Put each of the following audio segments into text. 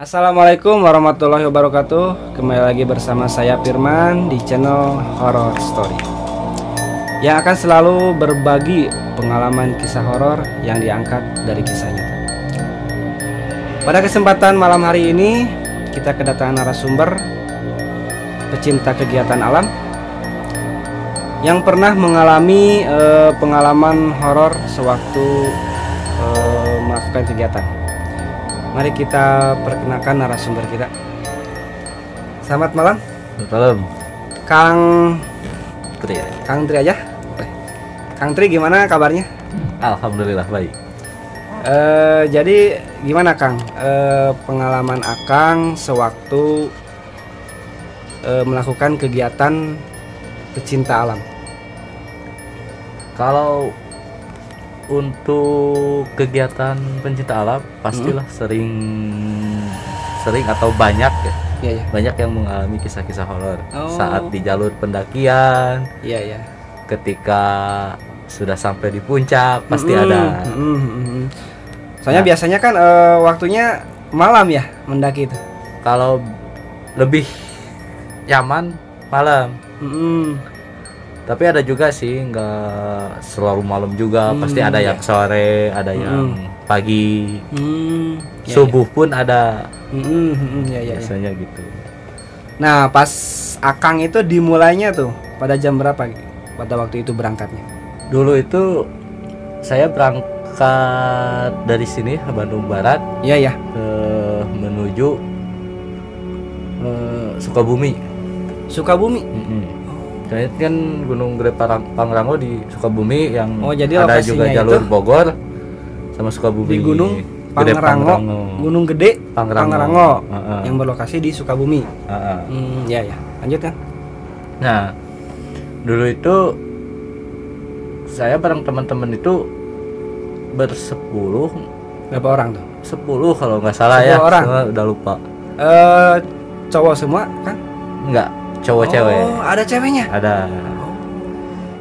Assalamualaikum warahmatullahi wabarakatuh. Kembali lagi bersama saya Firman di channel Horror Story yang akan selalu berbagi pengalaman kisah horor yang diangkat dari kisah nyata. Pada kesempatan malam hari ini kita kedatangan narasumber pecinta kegiatan alam yang pernah mengalami pengalaman horor sewaktu melakukan kegiatan. Mari kita perkenalkan narasumber kita. Selamat malam. Malam. Kang Tri. Kang Tri aja. Kang Tri gimana kabarnya? Alhamdulillah baik. Jadi gimana Kang? Pengalaman Akang sewaktu melakukan kegiatan pecinta alam. Kalau untuk kegiatan pencinta alam pastilah sering atau banyak ya. Iya, iya. Banyak yang mengalami kisah-kisah horor saat di jalur pendakian. Iya, iya. Ketika sudah sampai di puncak pasti ada. Soalnya biasanya kan waktunya malam ya mendaki itu. Kalau lebih nyaman malam. Tapi ada juga sih nggak selalu malam juga, pasti ada yang sore, ada yang pagi, subuh pun ada. Biasanya gitu. Nah pas Akang itu dimulainya tuh pada jam berapa pada waktu itu berangkatnya? Dulu itu saya berangkat dari sini Bandung Barat, Iya ya. menuju Sukabumi. Sukabumi. Saya kan Gunung Gede Pangrango di Sukabumi yang jadi ada juga jalur itu Bogor sama Sukabumi. Di Gunung Gede Pangrango. Gunung Gede Pangrango yang berlokasi di Sukabumi. Ya ya. Lanjut kan? Nah, dulu itu saya bareng teman-teman itu bersepuluh. Berapa orang tuh? 10 kalau nggak salah ya. Orang. Udah lupa. Cowok semua kan? Enggak, cowok-cewek. Oh, ada ceweknya? Ada.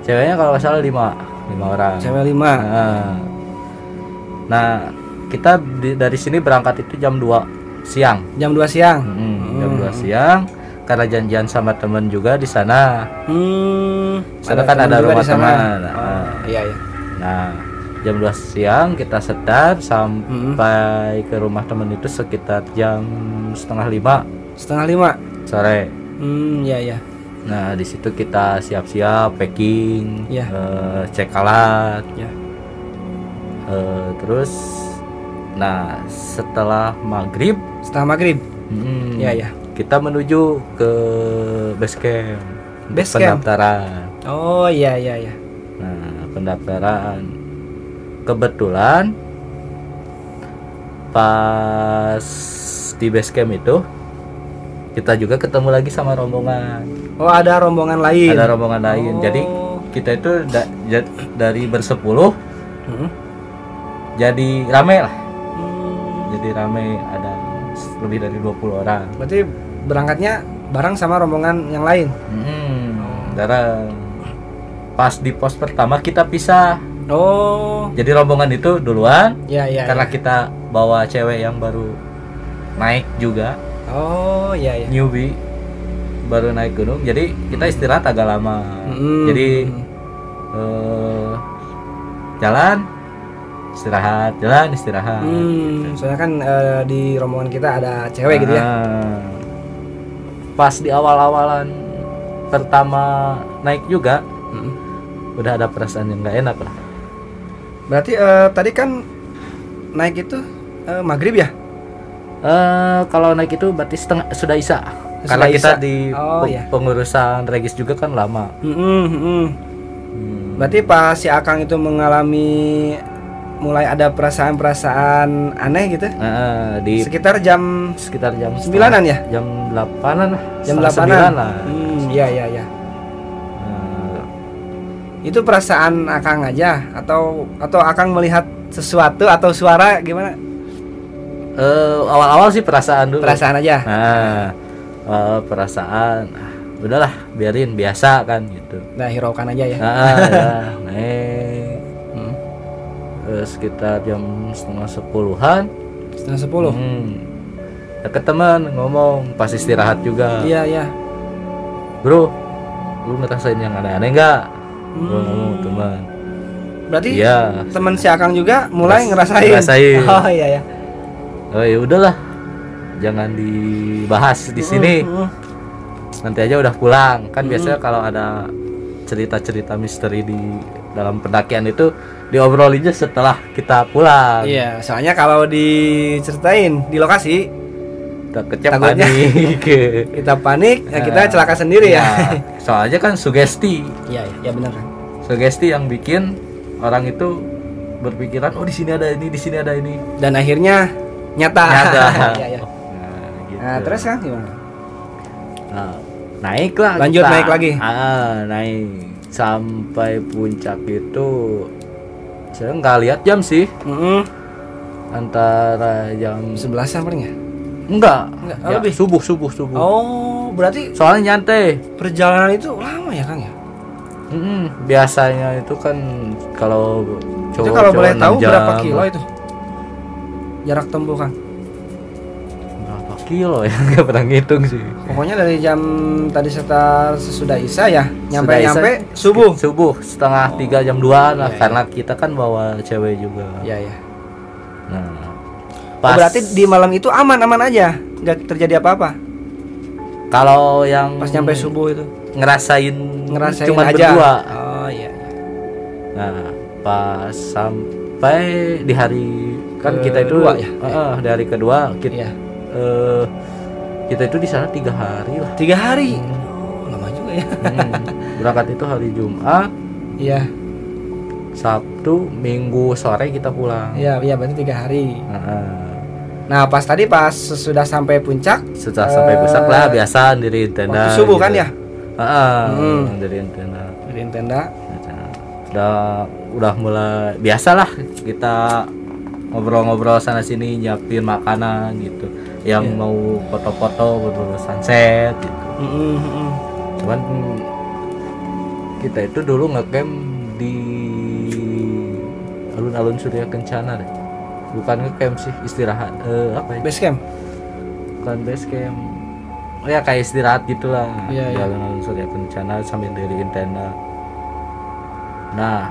Ceweknya kalau nggak salah 5 orang. Cewek 5. Nah, kita dari sini berangkat itu jam 2 siang. Jam 2 siang. Jam 2 siang karena janjian sama temen juga di sana. Sana kan ada rumah teman. Iya ya. Nah, jam 2 siang kita start sampai ke rumah temen itu sekitar jam setengah 5 sore. Ya ya. Nah, di situ kita siap-siap packing, cek alat. Ya. Terus, nah setelah maghrib. Ya ya. Kita menuju ke base camp. Pendaftaran. Oh iya iya ya. Nah, pendaftaran. Kebetulan pas di base camp itu kita juga ketemu lagi sama rombongan. Oh, ada rombongan lain. Ada rombongan lain. Jadi kita itu dari bersepuluh jadi rame lah. Jadi rame, ada lebih dari 20 orang. Berarti berangkatnya bareng sama rombongan yang lain. Bareng. Pas di pos pertama kita pisah. Jadi rombongan itu duluan. Karena kita bawa cewek yang baru naik juga. Iya. Newbie baru naik gunung, jadi kita istirahat agak lama. Jadi jalan istirahat. Soalnya kan di rombongan kita ada cewek gitu ya. Pas di awal-awalan pertama naik juga udah ada perasaan yang nggak enak lah. Berarti tadi kan naik itu maghrib ya? Kalau naik itu berarti sudah isya. Karena kita di pengurusan regis juga kan lama. Berarti pas si Akang itu mengalami mulai ada perasaan aneh gitu? Di sekitar jam 9-an ya? Jam 8-an lah. Jam 8-an lah. Iya. Itu perasaan Akang aja atau Akang melihat sesuatu atau suara gimana? Awal-awal sih perasaan dulu. Perasaan aja. Perasaan. Udahlah, biarin biasa kan gitu. Nah, hiraukan aja ya. Naik. Sekitar jam setengah 10-an. Setengah 10. deket teman ngomong pas istirahat juga. Iya. Bro, lu ngerasain yang aneh-aneh nggak? Gua ngomong teman. Berarti teman si Akang juga mulai ngerasain. Oh iya. Oh ya udahlah, jangan dibahas di sini. Nanti aja udah pulang. Kan biasanya kalau ada cerita-cerita misteri di dalam pendakian itu diobrolinnya setelah kita pulang. Iya, soalnya kalau diceritain di lokasi takutnya panik. Kita panik, kita celaka sendiri ya. Soalnya kan sugesti. Iya benar kan. Sugesti yang bikin orang itu berpikiran di sini ada ini, di sini ada ini. Dan akhirnya nyata. Iya. Gitu. Nah, terus kan gimana? Naik lah. Lanjut kita. Naik lagi. Naik sampai puncak itu. Saya nggak lihat jam sih. Antara jam 11-an paling ya? Enggak ya, lebih. Subuh. Oh, berarti soalnya nyantai. Perjalanan itu lama ya, Kang ya? Biasanya itu kan kalau cowok. Itu kalau boleh tahu berapa kilo itu? Jarak tempuh, Kang? Berapa kilo ya? Enggak pernah ngitung sih. Pokoknya dari jam tadi sesudah Isya ya, nyampe subuh. Subuh setengah 3 jam 2 lah, karena kita kan bawa cewek juga. Iya. Nah, berarti di malam itu aman-aman aja, nggak terjadi apa-apa. Kalau yang pas nyampe subuh itu ngerasain cuma aja. Berdua. Oh iya. Nah, pas sampai di hari kan kita itu di hari kedua kita kita itu di sana 3 hari lah. 3 hari. Lama juga ya. Berangkat itu hari Jumat. Iya. Sabtu, Minggu sore kita pulang. Iya berarti 3 hari. Nah pas sudah sampai puncak. Sudah sampai puncak lah, biasa diriin tenda. Waktu subuh gitu. Kan ya? Diriin tenda. Udah mulai biasalah kita ngobrol-ngobrol sana sini, nyiapin makanan gitu. Yang mau foto-foto berburu sunset gitu. Cuman kita itu dulu ngecamp di alun-alun Surya Kencana deh. Bukan ngecamp sih, istirahat. Apa ya? Base camp? Bukan base camp. Oh ya kayak istirahat gitulah. Di alun-alun Surya Kencana sambil diriin tenda. Nah,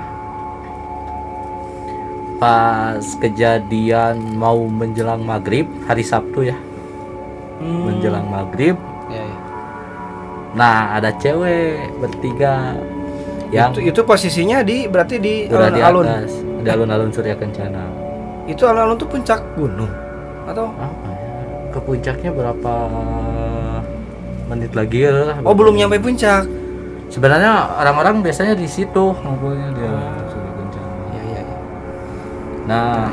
pas kejadian mau menjelang maghrib hari Sabtu ya, menjelang maghrib. Nah ada cewek bertiga yang itu posisinya berarti di alun-alun di alun-alun Surya Kencana. Itu alun-alun tuh puncak gunung atau apa ya? Ke puncaknya berapa menit lagi lah. Belum nyampe puncak. Sebenarnya orang-orang biasanya di situ ngumpulnya di Surya Kencana. Iya. Nah,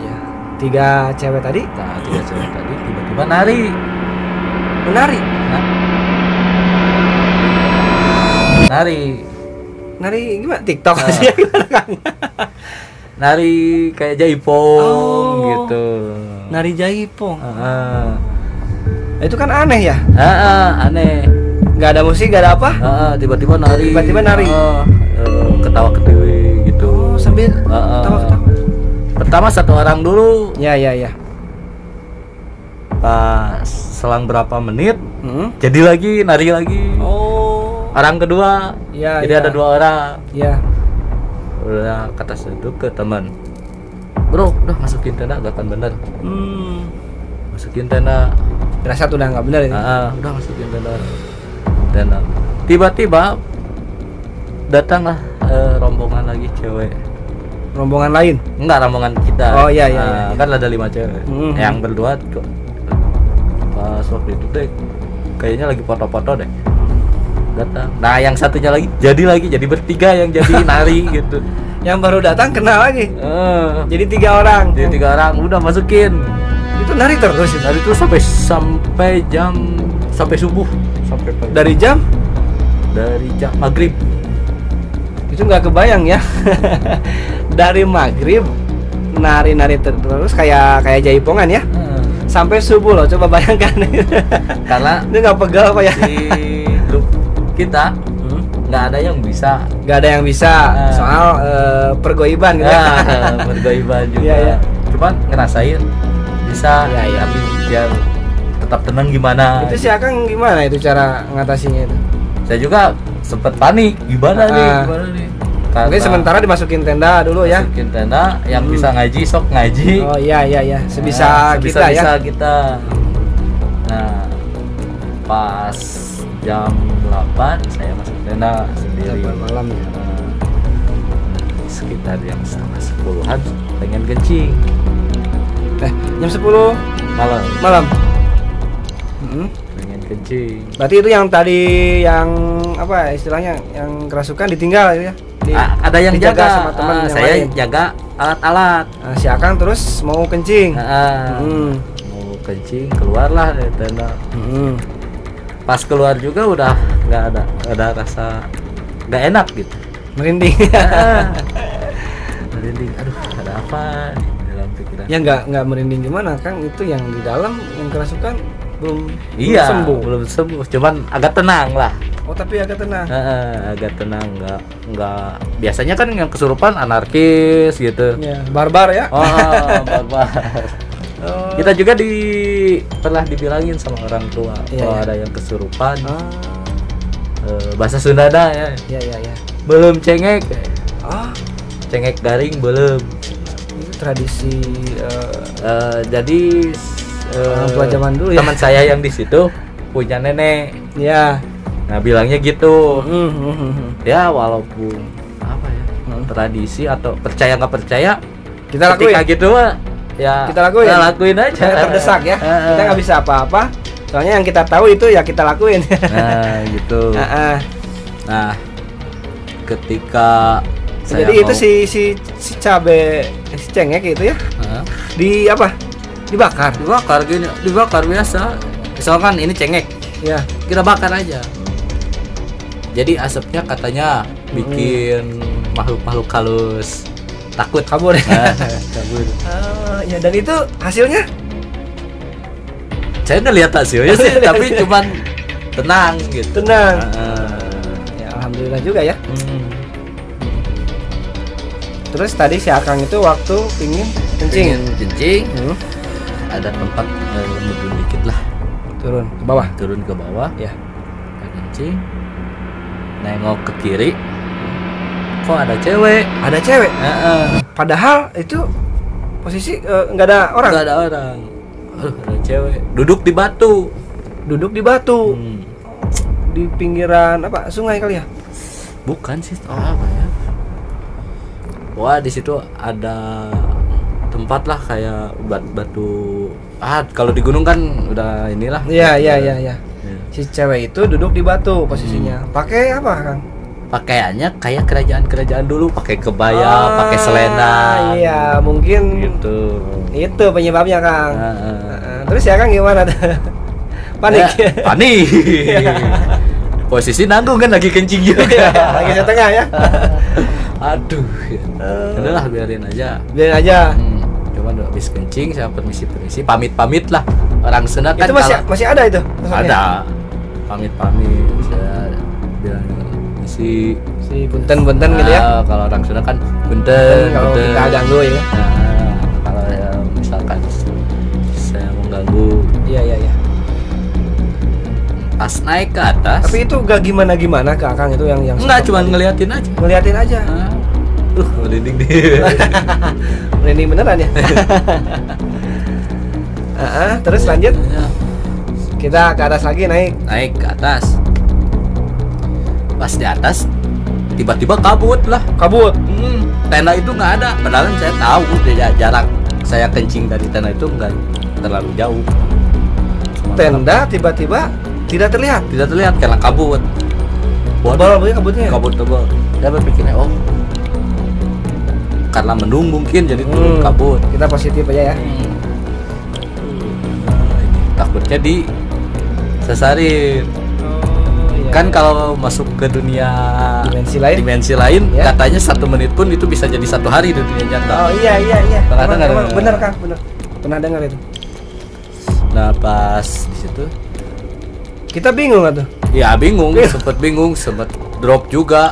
3 cewek tadi tiba-tiba menari gimana? TikTok sih gimana Kang? Nari kayak jaipong gitu. Nari jaipong. Itu kan aneh ya? Aneh. Gak ada musik, gak ada apa? Tiba-tiba nari. Ketawa-ketiwi gitu. Sambil ketawa-ketawa. Pertama 1 orang dulu. Ya. Pas selang berapa menit, jadi lagi nari lagi. Orang kedua, jadi ada 2 orang. Iya. Udah kata seduk ke teman, bro, udah masukin tenda gak akan bener. Masukin tenda. Rasa tuh udah nggak bener ini. Udah masukin tenda. Tiba-tiba datanglah rombongan lagi cewek. Rombongan lain? Enggak, rombongan kita. Oh iya. Kan ada 5 cewek. Yang berdua pas waktu itu deh kayaknya lagi foto-foto deh. Datang. Nah, yang satunya lagi jadi bertiga yang jadi nari gitu. Yang baru datang kenal lagi. Jadi 3 orang. Jadi 3 orang udah masukin. Itu nari terus sampai subuh, sampai pagi. Dari jam maghrib. Itu nggak kebayang ya. Dari maghrib nari terus kayak jaipongan ya. Sampai subuh loh, coba bayangkan. Karena ini nggak pegal apa ya? Di grup kita nggak ada yang bisa. Soal pergoiban gitu. Pergoiban juga. Cuman ngerasain bisa. Tapi biar tetap tenang gimana. Itu si Akang gimana itu cara ngatasinya itu? Saya juga sempet panik, gimana nih. Mungkin sementara dimasukin tenda dulu ya. Masukin tenda, yang bisa ngaji sok ngaji. Oh iya, sebisa kita ya. Kita. Nah, pas jam 8 saya masuk tenda sendiri. Malam ya. Sekitar jam 10-an pengen kencing. Jam 10 malam. Pengen kencing. Berarti itu yang tadi yang apa istilahnya yang kerasukan ditinggal ya? Ada yang jaga sama teman yang saya lain. Jaga alat-alat. Si Akang terus mau kencing. Mau kencing keluarlah dari tenda. Pas keluar juga udah nggak ada rasa nggak enak gitu. Merinding. Merinding. Aduh, ada apa dalam pikiran? Ya nggak merinding gimana, Kang? Itu yang di dalam yang kerasukan belum sembuh. Cuman agak tenang lah. Oh, tapi agak tenang. Agak tenang, nggak. Biasanya kan yang kesurupan anarkis gitu. Ya, barbar ya. Barbar. Kita juga pernah dibilangin sama orang tua kalau ada yang kesurupan. Bahasa Sunda ya. Iya. Belum cengek. Cengek garing belum. Itu tradisi jadi orang tua zaman dulu ya. Teman saya yang di situ punya nenek. Ya. Nah, bilangnya gitu. Ya, walaupun apa ya? Tradisi atau percaya nggak percaya, kita lakuin. Ketika gitu ya kita lakuin aja. Terdesak ya. Kita nggak bisa apa-apa. Soalnya yang kita tahu itu ya kita lakuin. Nah, gitu. Nah, ketika jadi itu si cabe si cengek itu ya. Di apa? Dibakar gini, dibakar biasa. Misalkan ini cengek. Ya, kita bakar aja. Jadi asapnya katanya bikin makhluk-makhluk halus takut kabur. Kabur. Ya, dan itu hasilnya? Saya nggak lihat hasilnya sih, tapi cuman tenang gitu. Tenang. Ya, alhamdulillah juga ya. Terus tadi si Akang itu waktu pingin kencing. Ada tempat turun dikit lah. Turun ke bawah. Ya. Kencing. Nengok ke kiri. Kok ada cewek? Padahal itu posisi nggak ada orang. Ada cewek. Duduk di batu. Di pinggiran apa? Sungai kali ya? Bukan sih. Apa ya? Wah, di situ ada tempat lah kayak batu. Kalau di gunung kan udah inilah. Iya. Si cewek itu duduk di batu posisinya. Pakai apa, Kang? Pakaiannya kayak kerajaan dulu, pakai kebaya, pakai selendang. Iya, mungkin gitu. Itu penyebabnya, Kang. Terus ya, Kang, gimana tuh? Panik. Panik. Posisi nanggung kan lagi kencing juga. Lagi setengah ya. Aduh. Udahlah biarin aja. Cuman habis kencing saya permisi, pamit lah. Orang Sunda kan itu masih ada itu? Ada. Pamit. Saya bilang si punten gitu ya. Kalau orang Sunda kan punten kalau kita ganggu ya. Kalau ya misalkan saya mau ganggu. Iya. Pas naik ke atas. Tapi itu gak gimana ke Akang itu yang enggak, cuma ngeliatin aja. Merinding deh. Merinding beneran ya. Terus lanjut. Kita ke atas lagi naik ke atas. Pas di atas tiba-tiba kabut. Tenda itu nggak ada, padahal saya tahu jarak saya kencing dari tenda itu nggak terlalu jauh. Tenda tiba-tiba tidak terlihat karena kabut. Kabutnya. Kabut tebal. Saya berpikirnya karena mendung mungkin jadi turun kabut. Kita positif aja ya. Takutnya disesarin. Kan kalau masuk ke dunia dimensi lain ya. Katanya 1 menit pun itu bisa jadi 1 hari di dunia nyata. Iya. Benar Kang, benar. Pernah dengar itu. Nah, pas di situ kita bingung tuh. Ya bingung, sempat drop juga.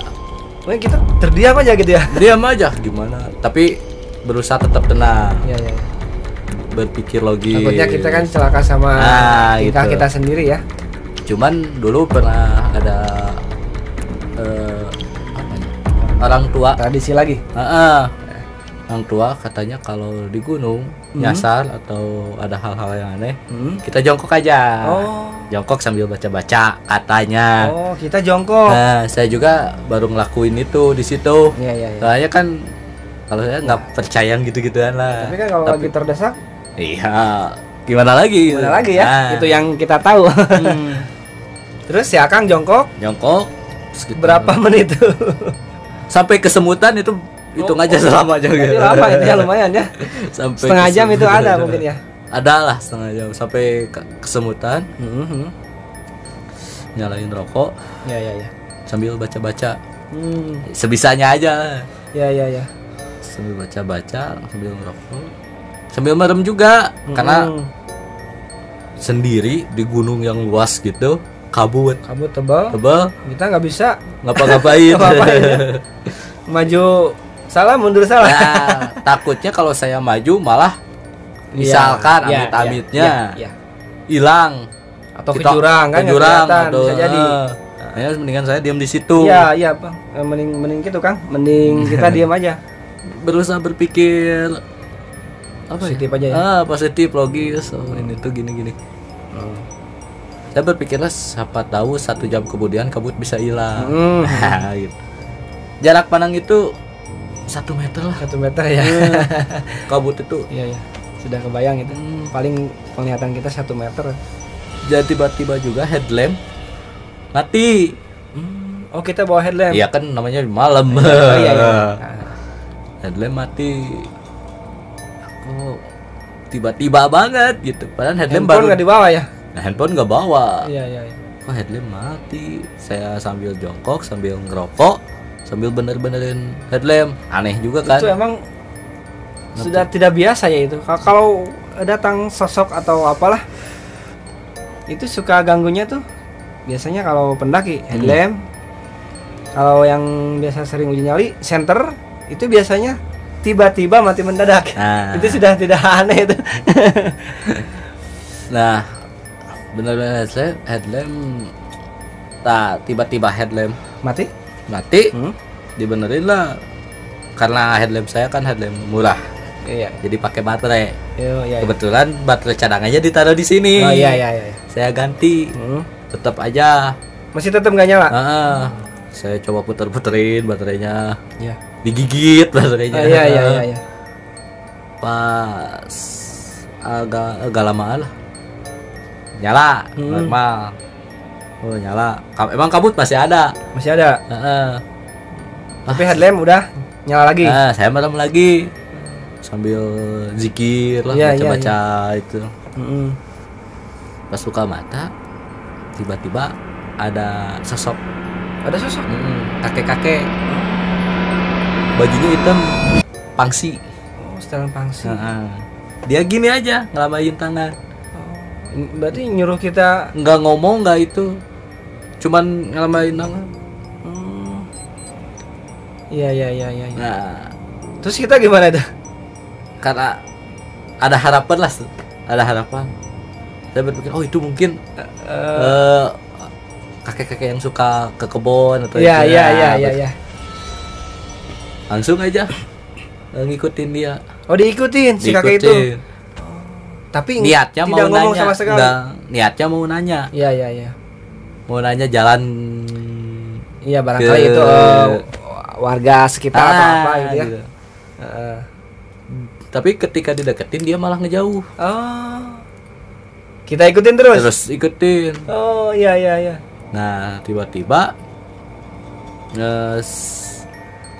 Kita terdiam aja gitu ya. Diam aja gimana? Tapi berusaha tetap tenang. Iya. berpikir logis. Takutnya kita kan celaka sama tingkah kita sendiri ya. Cuman dulu pernah ada orang tua, tradisi lagi. Orang tua katanya kalau di gunung nyasar atau ada hal-hal yang aneh, kita jongkok aja. Jongkok sambil baca-baca katanya. Oh, kita jongkok. Nah, saya juga baru ngelakuin itu di situ. Soalnya kan kalau saya nggak percaya gitu-gituan lah. Tapi kan kalau lagi terdesak, iya, gimana lagi? Gimana lagi ya? Nah. Itu yang kita tahu. Terus si Akang jongkok. Berapa menit itu? Sampai kesemutan itu hitung aja selama aja gitu. Lama itu ya, lumayan ya. Sampai setengah jam itu ada mungkin ya. Ada lah setengah jam sampai kesemutan. Nyalain rokok. Ya. Sambil baca-baca. Sebisanya aja. Ya. Sambil baca-baca, sambil ngerokok. Sambil merem juga karena sendiri di gunung yang luas gitu. Kabut tebal. Kita nggak bisa ngapa-ngapain. Maju salah, mundur salah. Nah, takutnya kalau saya maju malah misalkan amit-amitnya hilang atau ke jurang kan, atau bisa jadi. Mendingan saya diam di situ. Iya Bang. Mending gitu Kang. Mending kita diam aja. Berusaha berpikir positif aja ya. Positif, logis. Ini tuh gini. Saya berpikirlah siapa tahu 1 jam kemudian kabut bisa hilang. Gitu. Jarak pandang itu 1 meter lah. 1 meter ya. Kabut itu. Iya. Sudah kebayang itu. Paling penglihatan kita 1 meter. Jadi tiba-tiba juga headlamp mati. Oh, kita bawa headlamp. Iya kan namanya malam. Iya. Headlamp mati. Aku tiba-tiba banget gitu. Padahal headlamp baru nggak dibawa ya. Nah, handphone nggak bawa. Iya. Kok headlamp mati? Saya sambil jongkok, sambil ngerokok, sambil bener-benerin headlamp. Aneh juga kan? Itu emang sudah tidak biasa ya itu. Kalau datang sosok atau apalah, itu suka ganggunya tuh. Biasanya kalau pendaki headlamp, kalau yang biasa sering uji nyali center, itu biasanya tiba-tiba mati mendadak. Itu sudah tidak aneh itu. Nah, benar-benar headlamp tiba-tiba headlamp mati dibenerin lah karena headlamp saya kan headlamp murah. Jadi pakai baterai. Kebetulan baterai cadangannya ditaruh di sini. Saya ganti. Tetap aja masih tetap nggak nyala. Saya coba puter-puterin baterainya. Digigit baterainya. Iya. Pas agak lama lah nyala. Normal. Nyala. Emang kabut masih ada. Tapi headlamp udah nyala lagi. Saya merem lagi sambil zikir lah, baca-baca itu. Pas buka mata tiba-tiba ada sosok. Kakek-kakek. Bajunya hitam, pangsi. Setelan pangsi. Dia gini aja ngelambaiin tangan. Berarti nyuruh kita nggak ngomong, nggak itu, cuman ngelambain tangan. Iya. Nah, terus kita gimana tuh? Karena ada harapan. Saya berpikir, oh itu mungkin kakek-kakek yang suka ke kebun atau Iya. Langsung aja ngikutin dia. Oh, diikutin si kakek itu. Tapi niatnya tidak mau ngomong nanya, sama sekali. Niatnya mau nanya. Iya. Mau nanya jalan. Iya, barangkali itu warga sekitar atau apa gitu ya. Gitu. Tapi ketika dideketin dia malah ngejauh. Kita ikutin terus. Ikutin. Oh, iya. Nah, tiba-tiba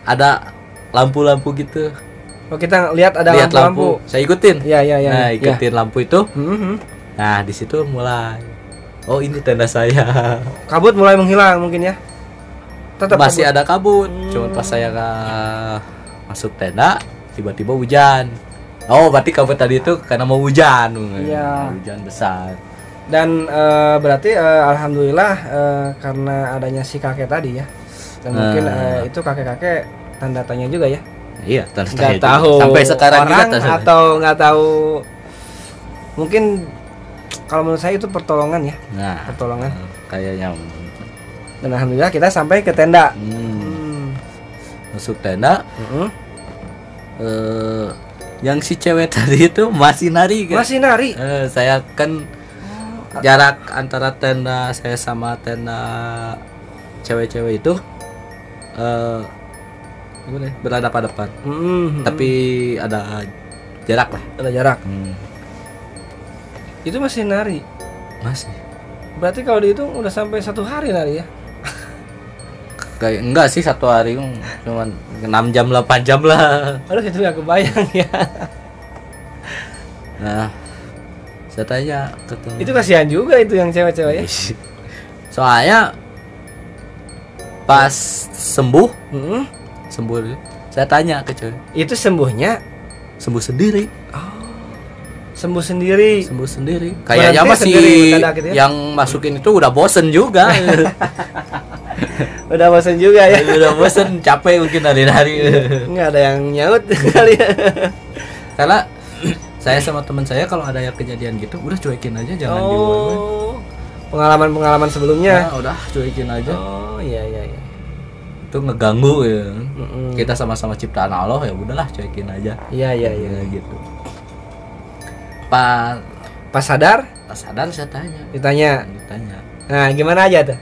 ada lampu-lampu gitu. Oh, kita lihat ada lampu. Saya ikutin. Iya. Nah, ikutin lampu itu. Nah, di situ mulai. Oh, ini tenda saya. Kabut mulai menghilang mungkin ya. Tetap masih kabut. Ada kabut. Cuma pas saya masuk tenda, tiba-tiba hujan. Oh, berarti kabut tadi itu karena mau hujan. Iya. Hujan besar. Dan berarti alhamdulillah karena adanya si kakek tadi ya. Dan mungkin itu kakek-kakek tanda tanya juga ya. Iya, nggak tahu sampai sekarang orang juga atau nggak tahu Mungkin kalau menurut saya itu pertolongan ya. Nah, pertolongan. Kayaknya. Dan alhamdulillah kita sampai ke tenda. Masuk tenda. Yang si cewek tadi itu masih nari kan? Masih nari. Saya kan jarak antara tenda saya sama tenda cewek-cewek itu berhadapan-hadapan. Tapi ada jarak lah. Ada jarak. Itu masih nari. Masih. Berarti kalau dihitung udah sampai 1 hari nari ya? Kayak enggak sih 1 hari, cuman 6 jam 8 jam lah. Aduh itu gak kebayang ya. Nah, saya tanya ketemu. Itu kasihan juga itu yang cewek-cewek ya. Soalnya pas sembuh, saya tanya ke cewek. Itu sembuhnya? Sembuh sendiri. Sembuh sendiri. Sembuh sendiri. Kayaknya masih gitu ya? Yang masukin itu udah bosen juga. Udah bosen juga ya. Udah bosen, capek mungkin hari-hari. Nggak ada yang nyaut kali ya. Karena saya sama teman saya kalau ada yang kejadian gitu udah cuekin aja, jangan dibuat. Pengalaman-pengalaman sebelumnya. Nah, udah cuekin aja. Oh iya. Itu ngeganggu ya. Kita sama-sama ciptaan Allah, ya udahlah cuekin aja. Iya gitu. Pas sadar saya tanya. Ditanya. Nah, gimana aja tuh?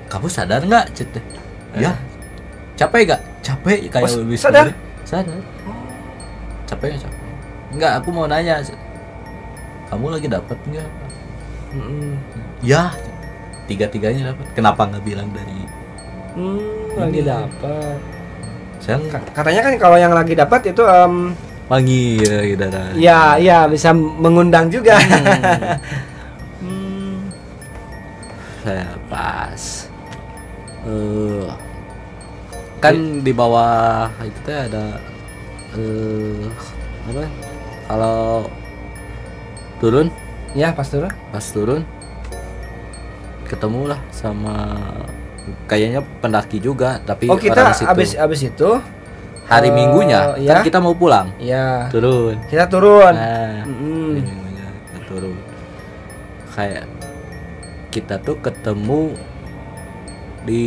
Kamu sadar nggak? Ya. Capek gak? Capek kayak lebih sadar. Capek. Enggak, aku mau nanya. Kamu lagi dapat nggak? Ya. 3-tiganya dapat. Kenapa nggak bilang dari? Lagi dapat. Saya katanya kan kalau yang lagi dapat itu wangi ya, iya bisa mengundang juga. Saya pas kan di bawah itu teh ada apa? Kalau turun? Ya pas turun ketemu lah sama kayaknya pendaki juga, tapi kita abis itu hari Minggunya kan kita mau pulang. Iya. Kita turun. Nah, hari Minggunya kita turun. Kayak kita tuh ketemu di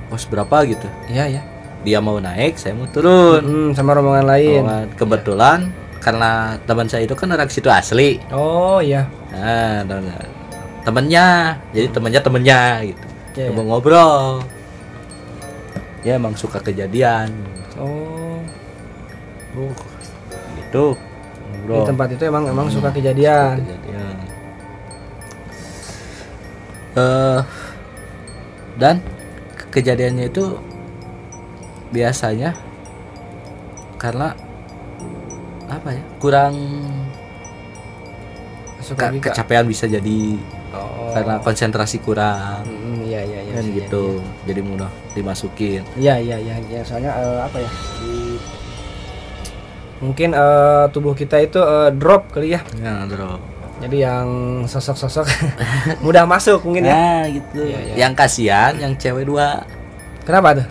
pos berapa gitu. Iya. Dia mau naik, saya mau turun. Sama rombongan lain. Kebetulan karena teman saya itu kan orang situ asli. Oh iya. Nah, temennya, jadi temennya gitu. Mau ngobrol. Ya emang suka kejadian. Gitu. Ngobrol. Di tempat itu emang suka kejadian. Dan kejadiannya itu biasanya karena apa ya, kurang kecapean bisa jadi karena konsentrasi kurang. Iya kan gitu. Jadi mudah dimasukin. Iya soalnya apa ya, mungkin tubuh kita itu drop kali ya. Drop. Jadi yang sosok-sosok mudah masuk mungkin ya. Gitu. Yang kasihan yang cewek 2. Kenapa tuh?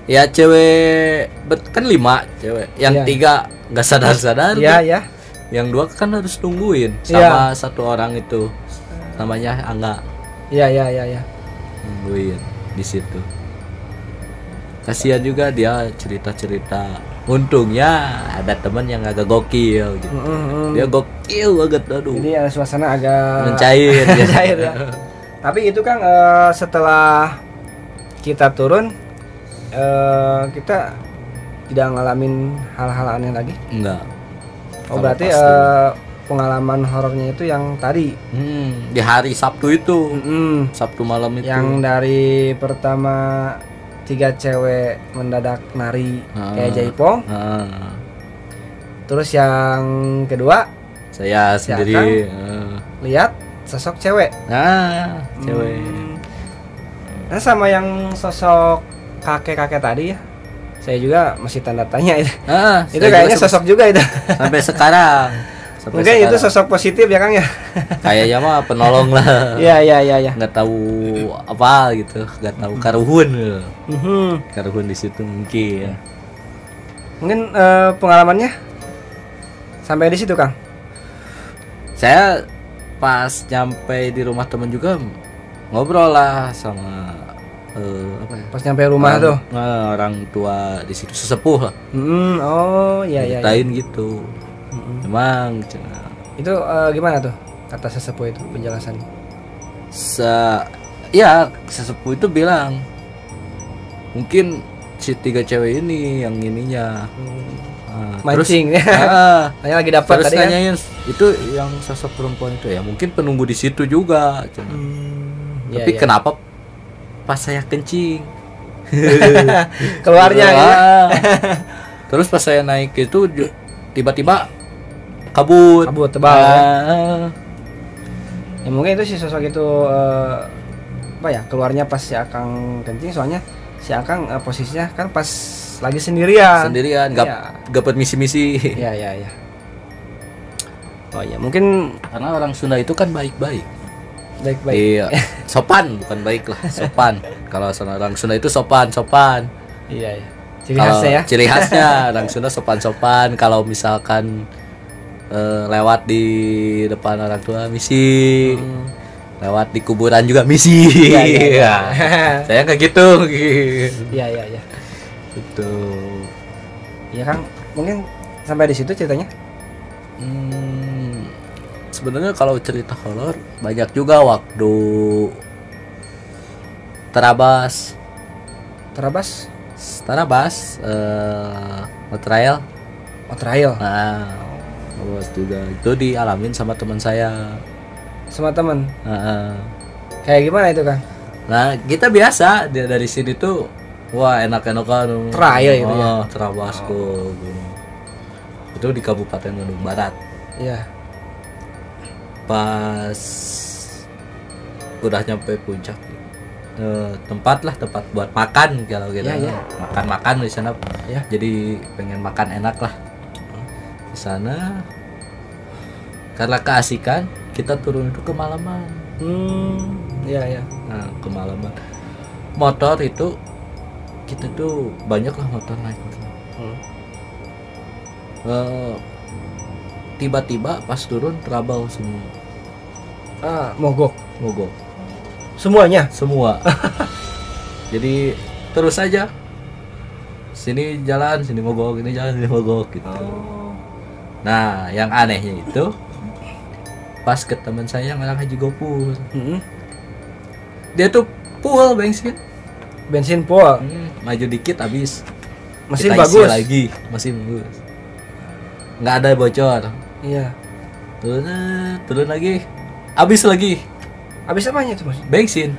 Ya cewek kan 5 cewek. Yang 3 nggak sadar. Iya. Yang 2 kan harus tungguin sama 1 orang itu. Namanya Angga. Iya. Nungguin di situ. Kasihan juga dia cerita. Untungnya ada teman yang agak gokil gitu. Dia gokil banget, aduh. Jadi suasana agak mencair ya. Tapi itu kan setelah kita turun kita tidak ngalamin hal-hal aneh lagi? Enggak. Berarti pengalaman horornya itu yang tadi di hari Sabtu itu. Sabtu malam itu. Yang dari pertama 3 cewek mendadak nari kayak jaipong. Terus yang kedua saya sendiri lihat sosok cewek. Cewek. Nah sama yang sosok kakek-kakek tadi ya, saya juga masih tanda tanya itu. Itu kayaknya sosok juga itu. Sampai sekarang. Mungkin itu sosok positif ya Kang ya. Kayaknya mah penolong lah. Iya. Nggak tahu apa gitu, nggak tahu karuhun. Karuhun di situ mungkin. Mungkin pengalamannya sampai di situ Kang. Saya pas nyampe di rumah temen juga ngobrol lah sama apa ya? Pas nyampe rumah tuh orang tua di situ, sesepuh lah. Oh iya iya. Ceritain gitu. Emang itu gimana tuh kata sesepuh itu penjelasannya? Ya sesepuh itu bilang mungkin si 3 cewek ini yang ininya mancing terus, hanya lagi dapat terus tadi nanyain itu yang sosok perempuan itu ya mungkin penunggu di situ juga. Tapi kenapa pas saya kencing keluarnya ya? Terus pas saya naik itu tiba-tiba kabut tebal ya mungkin itu si sosok itu apa ya keluarnya pas si Akang kencing, soalnya si Akang posisinya kan pas lagi sendirian gak permisi-misi. Iya. Oh iya, mungkin karena orang Sunda itu kan baik-baik. Iya. Sopan, bukan baik lah, sopan. Kalau orang Sunda itu sopan. Iya. Ciri khasnya orang Sunda sopan. Kalau misalkan lewat di depan orang tua misi. Lewat di kuburan juga misi. Iya. Saya kayak gitu. Iya. Betul. Ya Kang, mungkin sampai di situ ceritanya. Sebenarnya kalau cerita horor banyak juga waktu Tarabas, trial. Nah, Tarabas juga itu dialamin sama teman saya. Sama teman. Kayak gimana itu kan? Nah kita biasa dari sini tuh, wah enak-enakan. Trial gitu ya. Tarabas itu di Kabupaten Bandung Barat. Iya. Pas udah nyampe puncak tempat buat makan kalau gitu. Makan di sana ya. Jadi pengen makan enak lah di sana. Karena keasikan kita turun itu kemalaman. Iya. Nah kemalaman motor itu kita tuh banyak lah motor naik. Tiba-tiba pas turun trouble semua. Mogok. Semua. Jadi terus aja. Sini jalan, sini mogok, ini jalan, sini mogok gitu. Nah, yang anehnya itu pas ke teman saya yang orang Haji Gopur. Dia tuh full bensin full. Maju dikit habis. Mesin kita bagus lagi, mesin bagus. Nggak ada bocor. Iya. Turun lagi. Habis lagi. Habis apanya itu, Mas? Bensin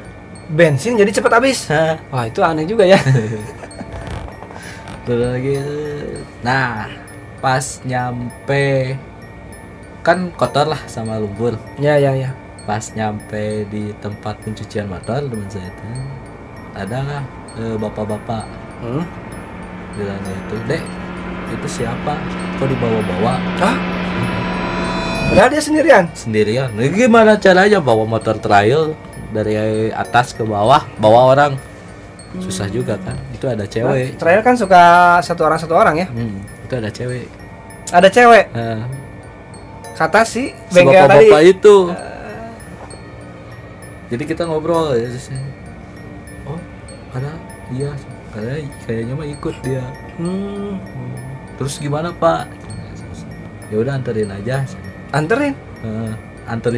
jadi cepat habis. Wah, itu aneh juga ya. Turun lagi. Nah, pas nyampe kan kotor lah sama lumpur. Iya. Pas nyampe di tempat pencucian motor teman saya itu ada bapak-bapak. Bilangnya itu, "Dek, itu siapa? Kok dibawa-bawa?" Padahal dia sendirian. Nah, gimana caranya bawa motor trail dari atas ke bawah, bawa orang? Susah juga kan. Itu ada cewek. Trail kan suka satu orang ya. Itu ada cewek. Ada cewek. Kata si bengkel tadi. Bapak itu. Jadi kita ngobrol ya. Oh, iya. Kayaknya mah ikut dia. Terus gimana Pak? Ya udah anterin aja. Anterin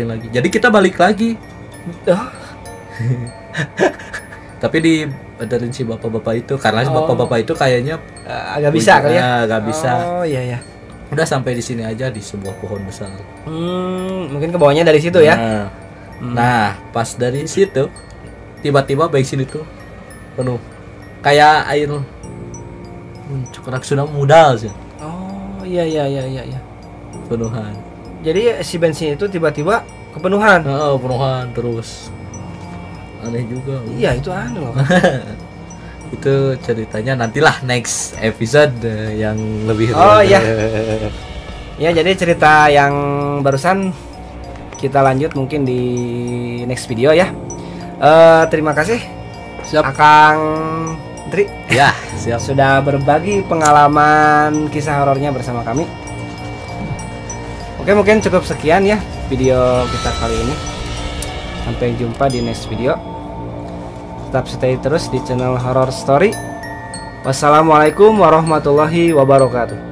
lagi. Jadi kita balik lagi. Tapi dianterin si bapak-bapak itu karena bapak-bapak itu kayaknya agak bisa kali ya. Agak bisa. Oh iya. Udah sampai di sini aja di sebuah pohon besar. Mungkin ke bawahnya dari situ ya. Nah, pas dari situ tiba-tiba bensin itu penuh. Kayak air cokrak Sunda modal sih. Oh iya. Penuhan. Jadi si bensin itu tiba-tiba kepenuhan. Penuhan terus. Aneh juga. Iya, itu aneh loh. Itu ceritanya nantilah next episode yang lebih. Oh iya. Ya, jadi cerita yang barusan kita lanjut mungkin di next video ya. Terima kasih. Siap. Akang Tri. Ya, siap. Sudah berbagi pengalaman kisah horornya bersama kami. Oke, mungkin cukup sekian ya video kita kali ini. Sampai jumpa di next video. Tetap stay terus di channel Horror Story. Wassalamualaikum warahmatullahi wabarakatuh.